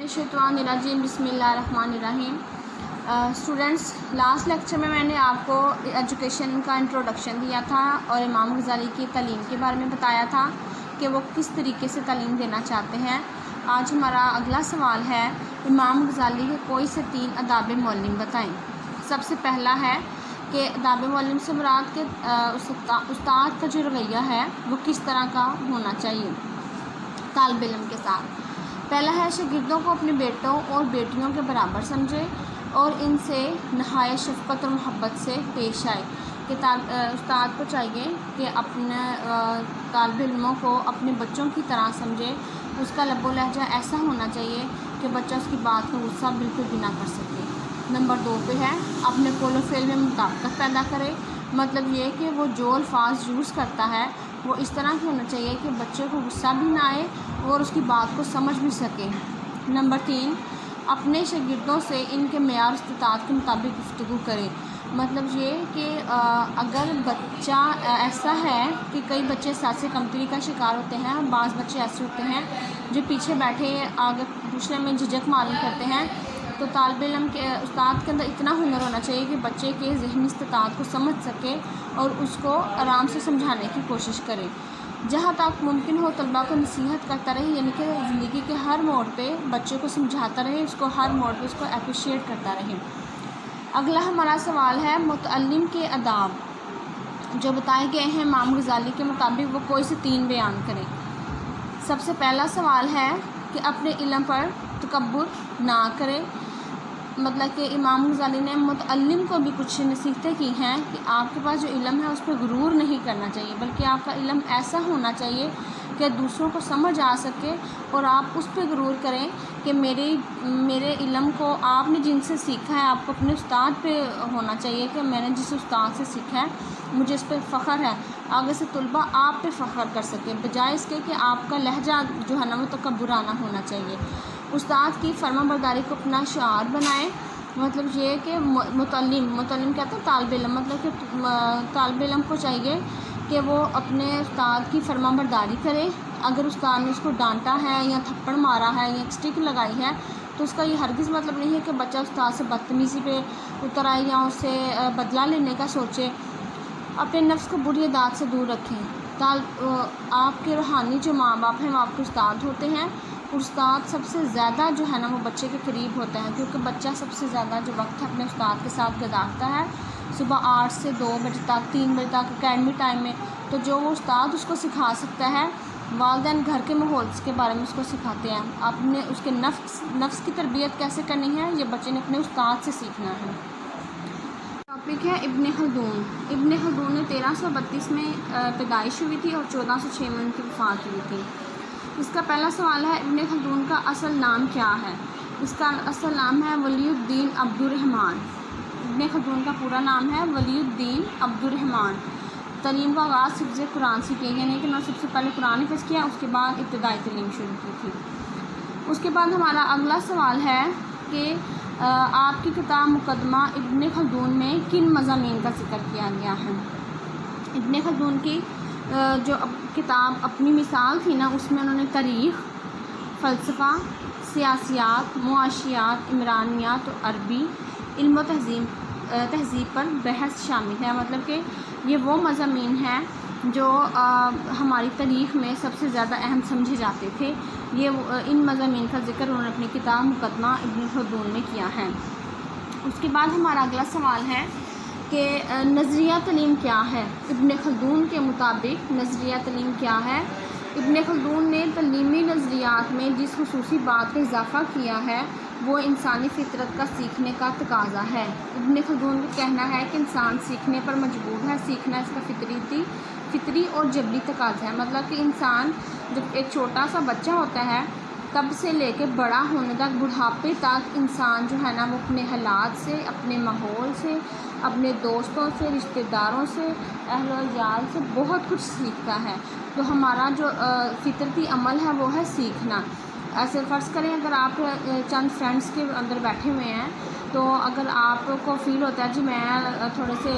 मिनश्शैतानिर्रजीम बिस्मिल्लाहिर्रहमानिर्रहीम। Students, last lecture में मैंने आपको एजुकेशन का इंट्रोडक्शन दिया था और इमाम गज़ाली की तालीम के बारे में बताया था कि वो किस तरीके से तालीम देना चाहते हैं। आज हमारा अगला सवाल है, इमाम गज़ाली के कोई से 3 आदाब मुअल्लिम बताएं। सबसे पहला है कि आदाब मुअल्लिम से मुराद के उस्ताद का जो रवैया है वो किस तरह का होना चाहिए तालिब इल्म के साथ। पहला है, शागिर्दों को अपने बेटों और बेटियों के बराबर समझे और इनसे नहायत शफ़क़त और मोहब्बत से पेश आए। कि उस्ताद को चाहिए कि अपने तालिब इल्मों को अपने बच्चों की तरह समझे। उसका लब्बो लहजा ऐसा होना चाहिए कि बच्चा उसकी बात का गुस्सा बिल्कुल भी ना कर सके। नंबर 2 पे है, अपने कौल फ़िल में मुताबिकत पैदा करे। मतलब ये कि वो जो अल्फाज यूज़ करता है वो इस तरह के होना चाहिए कि बच्चे को गुस्सा भी ना आए और उसकी बात को समझ भी सके। नंबर 3, अपने शागिर्दों से इनके मेयार इस्तिताअत के मुताबिक गुफ्तगू करे। मतलब ये कि अगर बच्चा ऐसा है कि कई बच्चे सासे कमतरी का शिकार होते हैं, बाज़ बच्चे ऐसे होते हैं जो पीछे बैठे आगे पूछने में झिझक मालूम करते हैं, तो तालिब इल्म के उस्ताद के अंदर इतना हुनर होना चाहिए कि बच्चे के ज़हनी इस्तिताअत को समझ सके और उसको आराम से समझाने की कोशिश करे। जहाँ तक मुमकिन हो तलबा को नसीहत करता रहे, यानी कि ज़िंदगी के हर मोड़ पे बच्चे को समझाता रहे, उसको हर मोड़ पे उसको अप्रिशिएट करता रहे। अगला हमारा सवाल है, मुतअल्लिम के आदाब जो बताए गए हैं इमाम गज़ाली के मुताबिक वो कोई से 3 बयान करें। सबसे पहला सवाल है कि अपने इल्म पर तकब्बुर ना करे। मतलब कि इमाम गज़ाली ने मुतअल्लिम को भी कुछ नसीहतें की हैं कि आपके पास जो इल्म है उस पर गुरूर नहीं करना चाहिए, बल्कि आपका इल्म ऐसा होना चाहिए कि दूसरों को समझ आ सके और आप उस पर गुरूर करें कि मेरे इल्म को आपने जिनसे सीखा है, आपको अपने उस्ताद पे होना चाहिए कि मैंने जिस उस्ताद से सीखा है मुझे इस पर फ़ख्र है। आगे से तलबा आप पे फ़ख्र कर सके, बजाय इसके कि आपका लहजा जो है ना वो तकब्बुराना होना चाहिए। उस्ताद की फर्माबरदारी को अपना शिआर बनाएं। मतलब ये कि मुतअल्लिम कहते हैं तालिब इल्म, मतलब कि तालिब इल्म को चाहिए कि वो अपने उस्ताद की फर्माबरदारी करे। अगर उस्ताद ने उसको डांटा है या थप्पड़ मारा है या स्टिक लगाई है तो उसका ये हरगिज़ मतलब नहीं है कि बच्चा उस्ताद से बदतमीज़ी पे उतर आए या उससे बदला लेने का सोचे। अपने नफ्स को बुरी आदत से दूर रखें। आपके रूहानी जो माँ बाप हैं वो आपके उस्ताद होते हैं। उस्ताद सबसे ज़्यादा जो है ना वो बच्चे के करीब होता है, क्योंकि बच्चा सबसे ज़्यादा जो वक्त है अपने उस्ताद के साथ गुजारता है सुबह 8 से 2 बजे तक, 3 बजे तक अकेडमी टाइम में। तो जो वो उस्ताद उसको सिखा सकता है, वालिदैन घर के माहौल के बारे में उसको सिखाते हैं। अपने उसके नफ्स की तरबियत कैसे करनी है ये बच्चे ने अपने उस्ताद से सीखना है। टॉपिक है इब्न खल्दून। इब्न खल्दून ने 1332 में पैदाइश हुई थी और 1406 में उनकी वफ़ात हुई थी। इसका पहला सवाल है, इब्न खल्दून का असल नाम क्या है। इसका असल नाम है वलीउद्दीन अब्दुर्रहमान। इब्न खल्दून का पूरा नाम है वलीउद्दीन अब्दुर्रहमान। तालीम का आगाज़ हिफ्ज़ कुरान से किया, यानी कि उन्होंने सबसे पहले कुरान हिफ्ज़ किया, उसके बाद इब्तिदाई तालीम शुरू की थी। उसके बाद हमारा अगला सवाल है कि आपकी किताब मुक़द्दमा इब्न खल्दून में किन मज़ामीन का ज़िक्र किया गया है। इब्न खल्दून की जो किताब अपनी मिसाल थी ना, उसमें उन्होंने तारीख़, फ़लसफ़ा, सियासियात, मुआशियात, इमरानियात और अरबी, इल्म तहज़ीब पर बहस शामिल है। मतलब कि ये वो मज़ामीन हैं जो हमारी तारीख़ में सबसे ज़्यादा अहम समझे जाते थे। इन मज़ामीन का ज़िक्र उन्होंने अपनी किताब मुक़द्दमा इब्न खल्दून में किया है। उसके बाद हमारा अगला सवाल है कि नज़रिया तालीम क्या है। इब्न खल्दून के मुताबिक नज़रिया तालीम क्या है। इब्न खल्दून ने तालीमी नज़रियात में जिस खुसूसी बात का इजाफ़ा किया है वो इंसानी फ़ितरत का सीखने का तकाज़ा है। इब्न खल्दून का कहना है कि इंसान सीखने पर मजबूर है, सीखना इसका फितरी और जबरी तकाज़ा है। मतलब कि इंसान जब एक छोटा सा बच्चा होता है तब से लेके बड़ा होने तक, बुढ़ापे तक इंसान जो है ना वो अपने हालात से, अपने माहौल से, अपने दोस्तों से, रिश्तेदारों से, अहल-ओ-याल से बहुत कुछ सीखता है। तो हमारा जो फितरती अमल है वो है सीखना। ऐसे फ़र्ज़ करें अगर आप चंद फ्रेंड्स के अंदर बैठे हुए हैं, तो अगर आपको फ़ील होता है जी मैं थोड़े से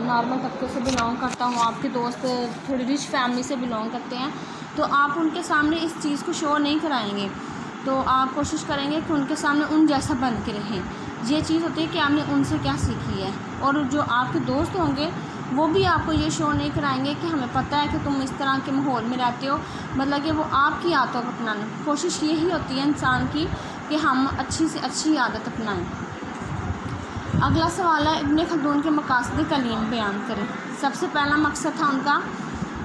नॉर्मल तबके से बिलोंग करता हूँ, आपके दोस्त थोड़ी रिच फैमिली से बिलोंग करते हैं, तो आप उनके सामने इस चीज़ को शो नहीं कराएंगे। تو آپ کوشش کریں گے کہ ان کے سامنے ان جیسا بن کے رہیں. یہ چیز ہوتی ہے کہ آپ نے ان سے کیا سیکھی ہے. اور جو آپ کے دوست ہوں گے وہ بھی آپ کو یہ شو نہیں کرائیں گے کہ ہمیں پتہ ہے کہ تم اس طرح کے ماحول میں رہتے ہو، مطلب کہ وہ آپ کی عادتوں کو اپنانا. کوشش یہی ہوتی ہے انسان کی کہ ہم اچھی سے اچھی عادت اپنائیں. اگلا سوال ہے ابن خلدون کے مقاصد تعلیم بیان کریں. سب سے پہلا مقصد تھا ان کا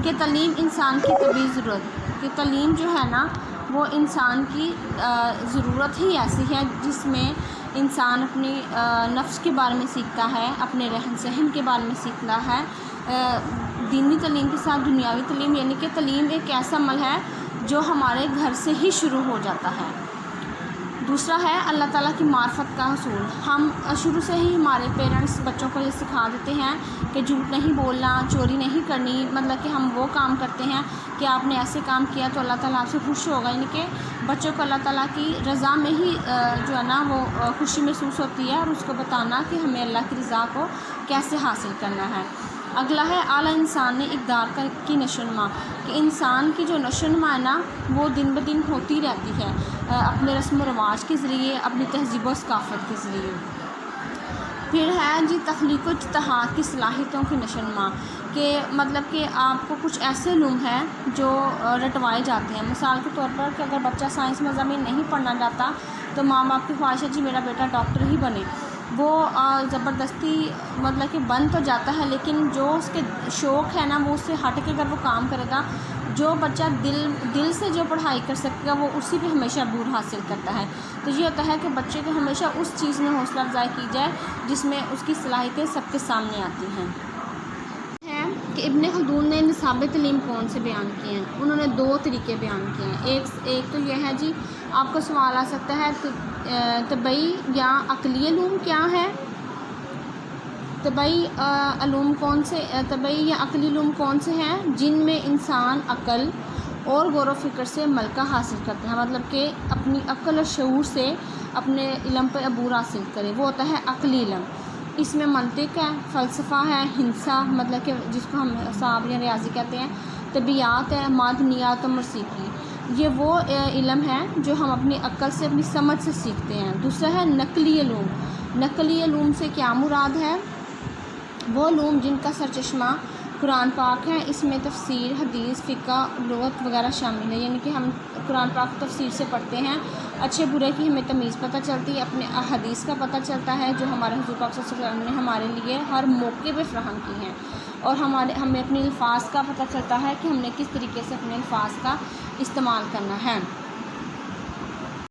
کہ تعلیم انسان کی طبعی ضرورت، کہ تعلیم جو ہے نا وہ انسان کی ضرورت ہی ایسی ہے جس میں انسان اپنی نفس کے بارے میں سیکھتا ہے، اپنے رہن سہن کے بارے میں سیکھتا ہے. دینی تعلیم کے ساتھ دنیاوی تعلیم، یعنی کہ تعلیم ایک ایسا عمل ہے جو ہمارے گھر سے ہی شروع ہو جاتا ہے. دوسرا ہے اللہ تعالیٰ کی معرفت کا حصول. ہم شروع سے ہی ہمارے پیرنٹس بچوں کو یہ سکھا دیتے ہیں کہ جھوٹ نہیں بولنا، چوری نہیں کرنی، مطلب کہ ہم وہ کام کرتے ہیں کہ آپ نے ایسے کام کیا تو اللہ تعالیٰ آپ سے خوش ہوگا. یعنی کہ بچوں کو اللہ تعالیٰ کی رضا میں ہی جو ہے نا وہ خوشی محسوس ہوتی ہے، اور اس کو بتانا کہ ہمیں اللہ کی رضا کو کیسے حاصل کرنا ہے. اگلا ہے اعلیٰ انسانی اقدار کی نشوونما، کہ انسان کی جو نشوونما ہے نا وہ دن بدن ہوتی رہتی ہے اپنے رسم و رواج کے ذریعے، اپنی تہذیب و ثقافت کے ذریعے. پھر ہے جی تخلیق و اجتہاد کی صلاحیتوں کی نشوونما، کہ مطلب کہ آپ کو کچھ ایسے علوم ہیں جو رٹوائے جاتے ہیں. مثال کے طور پر کہ اگر بچہ سائنس مضامین نہیں پڑھنا چاہتا تو ماں باپ کی خواہش ہے جی میرا بیٹا ڈاکٹر ہی بنے. وہ زبردستی مطلب کہ بن تو جاتا ہے، لیکن جو اس کے شوق ہے نا وہ اس سے ہٹ کے اگر وہ کام کرے گا، جو بچہ دل سے جو پڑھائی کر سکے گا وہ اسی پہ ہمیشہ عبور حاصل کرتا ہے. تو یہ ہوتا ہے کہ بچے کو ہمیشہ اس چیز میں حوصلہ افزائی کی جائے جس میں اس کی صلاحیتیں سب کے سامنے آتی ہیں. کہ ابن خلدون نے نصاب تعلیم کون سے بیان کیے ہیں؟ انہوں نے 2 طریقے بیان کیے ہیں. ایک تو یہ ہے جی آپ کو سوال آ سکتا ہے طبعی یا عقلی علوم کیا ہے؟ طبعی علوم کون سے، طبعی یا عقلی علوم کون سے ہیں جن میں انسان عقل اور غور و فکر سے ملکہ حاصل کرتے ہیں، مطلب کہ اپنی عقل اور شعور سے اپنے علم پہ عبور حاصل کرے، وہ ہوتا ہے عقلی علم. اس میں منطق ہے، فلسفہ ہے، ہندسہ مطلب کہ جس کو ہم حساب یا ریاضی کہتے ہیں، طبیعات ہے، معدنیات اور موسیقی. یہ وہ علم ہے جو ہم اپنی عقل سے، اپنی سمجھ سے سیکھتے ہیں. دوسرا ہے نقلی علوم. نقلی علوم سے کیا مراد ہے؟ وہ علوم جن کا سرچشمہ قرآن پاک ہے. اس میں تفسیر، حدیث، فقہ، لغت وغیرہ شامل ہے. یعنی کہ ہم قرآن پاک تفسیر سے پڑھتے ہیں، اچھے برے کی ہمیں تمیز پتہ چلتی ہے، اپنے حدیث کا پتہ چلتا ہے جو ہمارے حضور پاک صلی اللہ علیہ وسلم نے ہمارے لیے ہر موقع پہ فراہم کی ہیں، اور ہمیں اپنے الفاظ کا پتہ چلتا ہے کہ ہم نے کس طریقے سے اپنے الفاظ کا استعمال کرنا ہے.